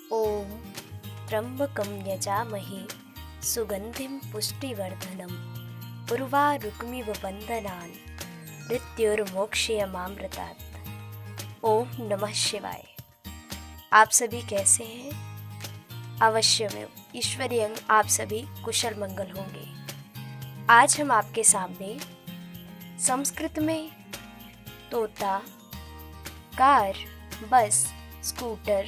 ॐ त्र्यम्बकं यजामहे सुगन्धिं पुष्टिवर्धनम् उर्वारुकमिव बन्धनान् मृत्युर्मोक्षयमामृतात्। ओम नमः शिवाय। आप सभी कैसे हैं? अवश्य में ईश्वरीय आप सभी कुशल मंगल होंगे। आज हम आपके सामने संस्कृत में तोता, कार, बस, स्कूटर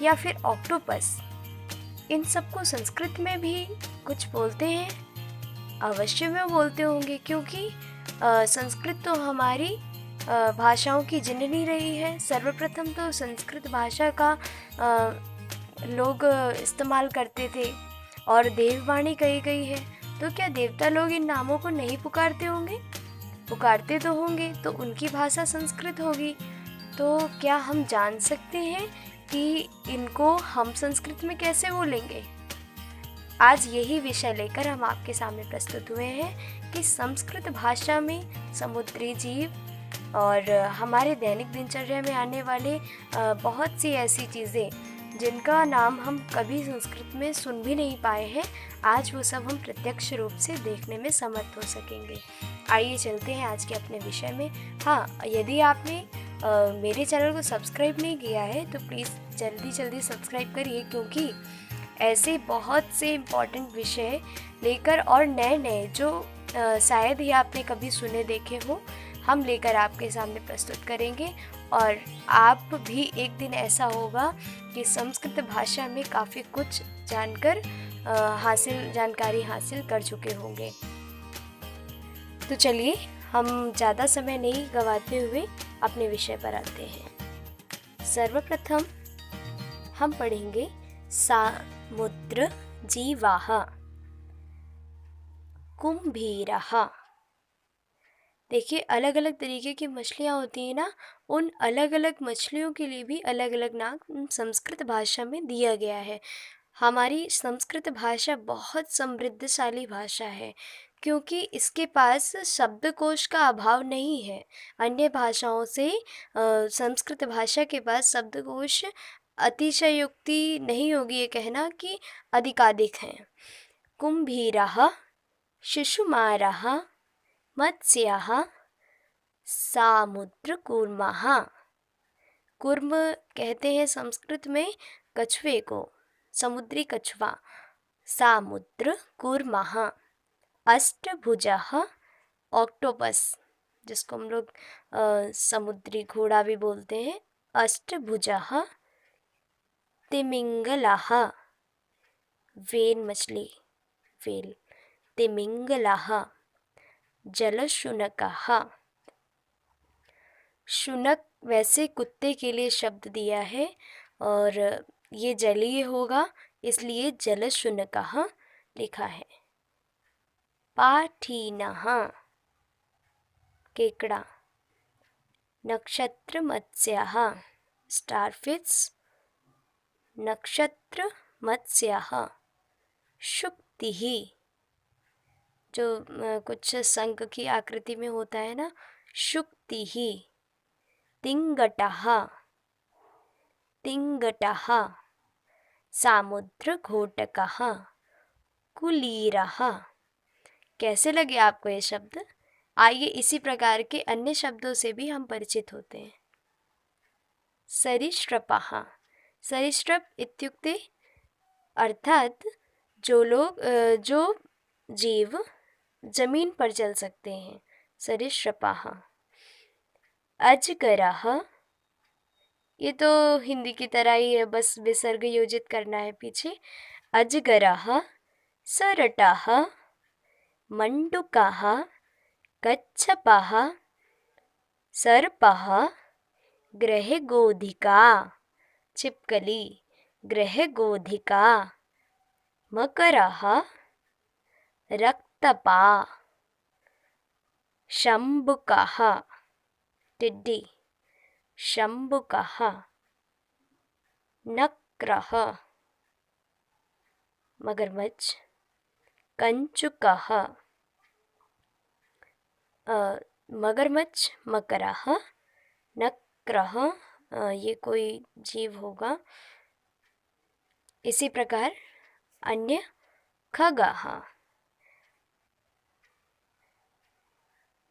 या फिर ऑक्टोपस, इन सबको संस्कृत में भी कुछ बोलते हैं। अवश्य में बोलते होंगे, क्योंकि संस्कृत तो हमारी भाषाओं की जननी रही है। सर्वप्रथम तो संस्कृत भाषा का लोग इस्तेमाल करते थे और देववाणी कही गई है। तो क्या देवता लोग इन नामों को नहीं पुकारते होंगे? पुकारते तो होंगे, तो उनकी भाषा संस्कृत होगी। तो क्या हम जान सकते हैं कि इनको हम संस्कृत में कैसे बोलेंगे? आज यही विषय लेकर हम आपके सामने प्रस्तुत हुए हैं कि संस्कृत भाषा में समुद्री जीव और हमारे दैनिक दिनचर्या में आने वाले बहुत सी ऐसी चीज़ें जिनका नाम हम कभी संस्कृत में सुन भी नहीं पाए हैं, आज वो सब हम प्रत्यक्ष रूप से देखने में समर्थ हो सकेंगे। आइए चलते हैं आज के अपने विषय में। हाँ, यदि आपने मेरे चैनल को सब्सक्राइब नहीं किया है तो प्लीज़ जल्दी सब्सक्राइब करिए, क्योंकि ऐसे बहुत से इम्पॉर्टेंट विषय लेकर और नए जो शायद ही आपने कभी सुने देखे हो, हम लेकर आपके सामने प्रस्तुत करेंगे। और आप भी एक दिन ऐसा होगा कि संस्कृत भाषा में काफ़ी कुछ जानकर जानकारी हासिल कर चुके होंगे। तो चलिए, हम ज़्यादा समय नहीं गंवाते हुए अपने विषय पर आते हैं। सर्वप्रथम हम पढ़ेंगे समुद्र जीवाः कुम्भीरः। देखिए, अलग अलग तरीके की मछलियाँ होती हैं ना, उन अलग अलग मछलियों के लिए भी अलग अलग नाम संस्कृत भाषा में दिया गया है। हमारी संस्कृत भाषा बहुत समृद्धशाली भाषा है, क्योंकि इसके पास शब्दकोश का अभाव नहीं है। अन्य भाषाओं से संस्कृत भाषा के पास शब्दकोश अतिशयोक्ति नहीं होगी ये कहना कि अधिकाधिक हैं। कुम्भीरः, शिशुमारः, मत्स्यः, सामुद्रकूर्मः। कूर्म कहते हैं संस्कृत में कछुए को, समुद्री कछुआ। सामुद्रकूर्मः। अष्टभुजः, ऑक्टोपस, जिसको हम लोग समुद्री घोड़ा भी बोलते हैं। अष्टभुजः। तिमिंगलः, वेल मछली, वेल। तिमिंगलः। जलशुनकः। शुनक वैसे कुत्ते के लिए शब्द दिया है और ये जलीय होगा, इसलिए जलशुनकः लिखा है। पाठीनः, केकड़ा। नक्षत्र मत्स्यः, स्टारफिश। नक्षत्र मत्स्यः। शुक्तिः, जो कुछ शंख की आकृति में होता है ना, शुक्तिः। तिंगटः, तिंगटः। सामुद्रघोटकः, कुलीरः। कैसे लगे आपको ये शब्द? आइए इसी प्रकार के अन्य शब्दों से भी हम परिचित होते हैं। सरीसृपः। सरीसृप इत्युक्ते अर्थात जो जीव जमीन पर चल सकते हैं, सरीसृपः। अजगरः, ये तो हिंदी की तरह ही है, बस विसर्ग योजित करना है पीछे। अजगरः। सरटः। मंडूकः। कच्छपः। सर्पः। गृहगोधिका, छिपकली, गृहगोधिका। मकरः। रक्तपा। शंभुकः, टिड्डी, शंभुकः। नक्रः, मगरमच्छ। कंचुकः, मगरमच्छ, मकरः। नक्रः, ये कोई जीव होगा। इसी प्रकार अन्य खगः।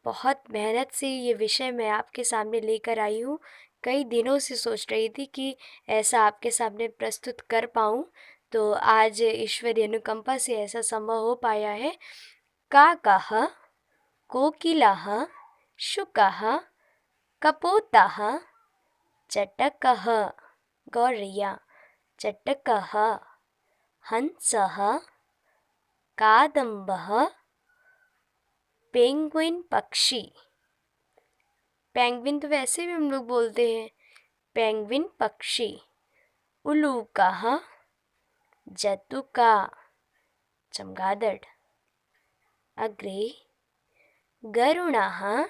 बहुत मेहनत से ये विषय मैं आपके सामने लेकर आई हूँ। कई दिनों से सोच रही थी कि ऐसा आपके सामने प्रस्तुत कर पाऊँ, तो आज ईश्वरीय अनुकंपा से ऐसा संभव हो पाया है। काकः, कोकिलः, शुकः, कपोतः, चटकः, गौरैया, चटकः, हंसः, कादम्बः, पेंगुइन पक्षी। पेंगुइन तो वैसे भी हम लोग बोलते हैं, पेंगुइन पक्षी। उल्लूकः, जतुका, चमगादड़। अग्रे गरुणः।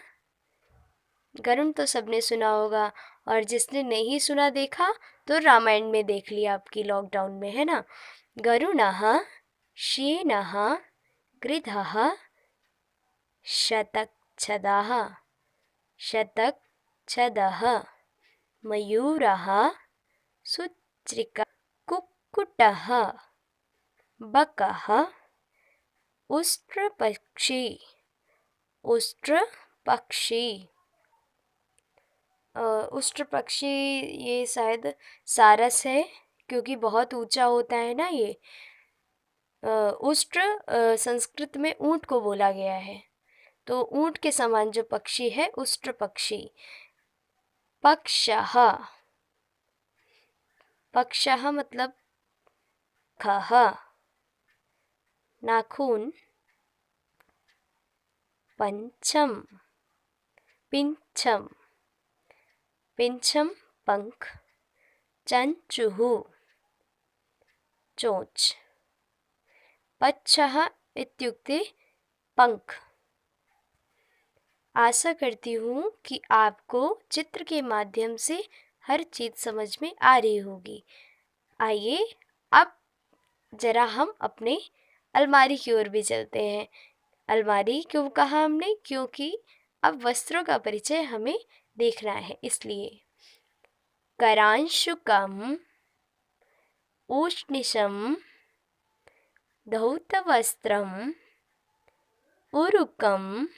गरुण तो सबने सुना होगा, और जिसने नहीं सुना देखा तो रामायण में देख लिया आपकी लॉकडाउन में, है ना। गरुणः, श्येनः, गृधः, शतच्छदः, शतच्छदः, मयूरः, सुचिका, कुक्कुटः, बकः, उष्ट्रपक्षी। उष्ट्रपक्षी, उष्ट्रपक्षी ये शायद सारस है, क्योंकि बहुत ऊंचा होता है ना ये। उष्ट्र संस्कृत में ऊंट को बोला गया है, तो ऊंट के समान जो पक्षी है उष्ट्र पक्षी। पक्षः, पक्षः मतलब खः, नाखून। पंचम, पिंचम, पिंचम पंख। चंचुः, चोंच। पच्छः इत्युक्ते पंख। आशा करती हूँ कि आपको चित्र के माध्यम से हर चीज़ समझ में आ रही होगी। आइए अब जरा हम अपने अलमारी की ओर भी चलते हैं। अलमारी क्यों कहा हमने? क्योंकि अब वस्त्रों का परिचय हमें देखना है, इसलिए। करांशुकम, उष्णिशम, धौतवस्त्रम, उरुकम,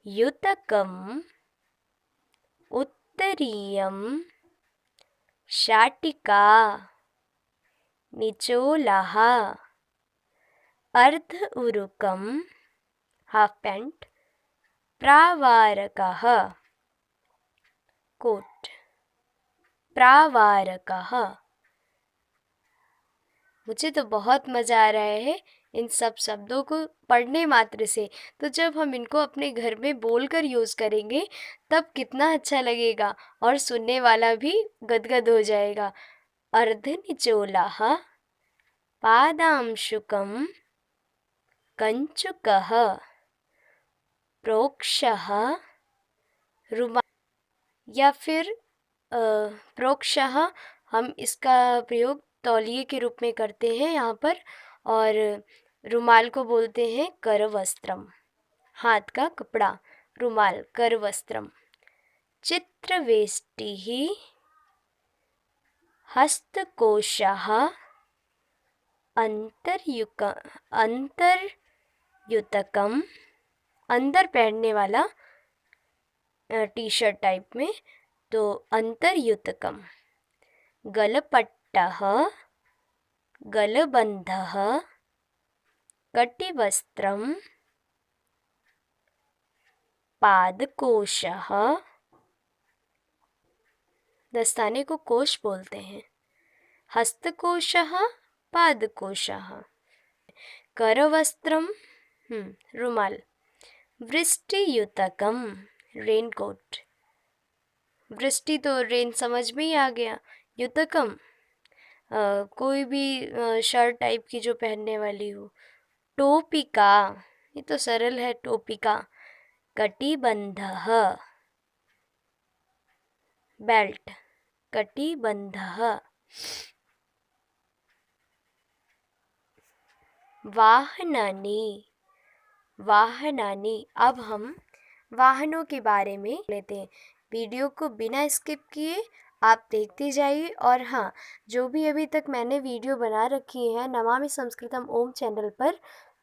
युतकम, उत्तरीयम, शाटिका, निचोलः, अर्ध उरुकम, हाफ पैंट, प्रावारकः, कोट। प्रावारकः। मुझे तो बहुत मज़ा आ रहा है इन सब शब्दों को पढ़ने मात्र से। तो जब हम इनको अपने घर में बोलकर यूज़ करेंगे तब कितना अच्छा लगेगा, और सुनने वाला भी गदगद हो जाएगा। अर्धनिचोलः, पादांशुकं, कंचुकः, प्रोक्षः, रुमाल, या फिर प्रोक्षः हम इसका प्रयोग तौलिए के रूप में करते हैं यहाँ पर, और रुमाल को बोलते हैं करवस्त्रम, हाथ का कपड़ा, रुमाल करवस्त्रम। चित्रवेष्टिः, हस्तकोशः, अंतर्युतकम, अंदर पहनने वाला टी शर्ट टाइप में, तो अंतर्युतकम। गलपट्टः, गलबन्धः, कटिवस्त्रम, पादकोशः, दस्ताने को कोश बोलते हैं। हस्तकोशः, पादकोशः। करवस्त्रम, रुमाल। वृष्टियुतकम, रेनकोट। वृष्टि तो रेन समझ में ही आ गया। युतकम कोई भी शर्ट टाइप की जो पहनने वाली हो। टोपिका, ये तो सरल है, टोपिका। कटिबन्धः, बेल्ट, कटिबन्धः। वाहनानि, वाहनानि। अब हम वाहनों के बारे में लेते हैं। वीडियो को बिना स्किप किए आप देखते जाइए। और हाँ, जो भी अभी तक मैंने वीडियो बना रखी है नमामि संस्कृतम ओम चैनल पर,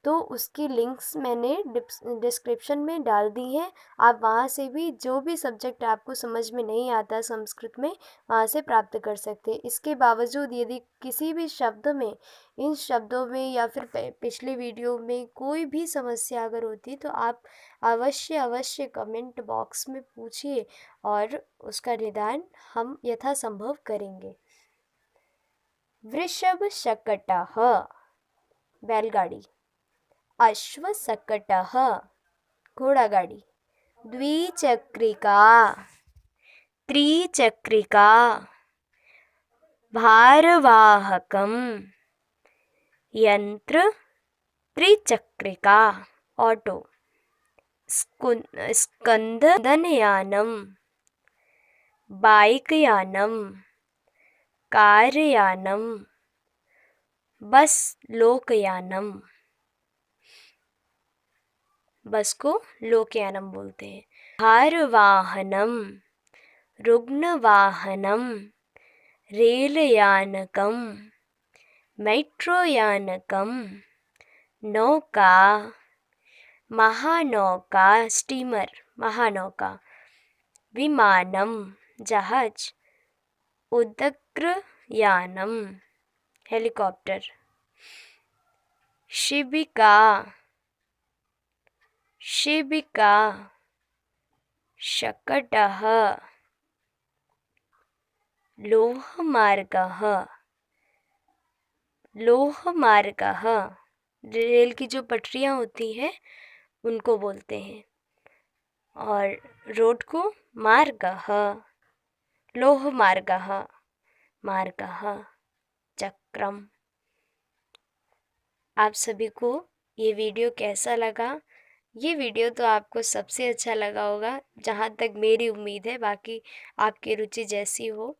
तो उसकी लिंक्स मैंने डिस्क्रिप्शन में डाल दी हैं। आप वहाँ से भी जो भी सब्जेक्ट आपको समझ में नहीं आता संस्कृत में, वहाँ से प्राप्त कर सकते हैं। इसके बावजूद यदि किसी भी शब्द में, इन शब्दों में या फिर पिछले वीडियो में कोई भी समस्या अगर होती है, तो आप अवश्य अवश्य कमेंट बॉक्स में पूछिए और उसका निदान हम यथासंभव करेंगे। वृषभ शकटः बैलगाड़ी, अश्व शकटः घोड़ा गाड़ी, द्विचक्रिका त्रिचक्रिका, भारवाहकम यंत्र त्रिचक्रिका ऑटो, स्कंदनयानम बाइकयानम कारयानम बस लोकयानम। बस को लोकयानम बोलते हैं। भारवाहनम रुग्णवाहनम रेलयानकम मेट्रोयानकम नौका महानौका स्टीमर महानौका, विमानम जहाज, उदग्रयानम हेलीकॉप्टर, शिबिका शिबिका, शकटः लोहमार्गः लोहमार्गः, रेल की जो पटरियाँ होती हैं उनको बोलते हैं। और रोड को मार्गः, लोहमार्गः, मार्गः, चक्रम। आप सभी को ये वीडियो कैसा लगा? ये वीडियो तो आपको सबसे अच्छा लगा होगा, जहाँ तक मेरी उम्मीद है। बाकी आपकी रुचि जैसी हो,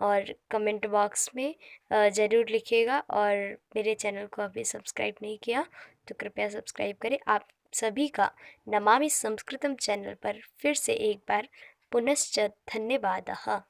और कमेंट बॉक्स में ज़रूर लिखिएगा। और मेरे चैनल को अभी सब्सक्राइब नहीं किया तो कृपया सब्सक्राइब करें। आप सभी का नमामि संस्कृतम चैनल पर फिर से एक बार पुनश्च धन्यवादः।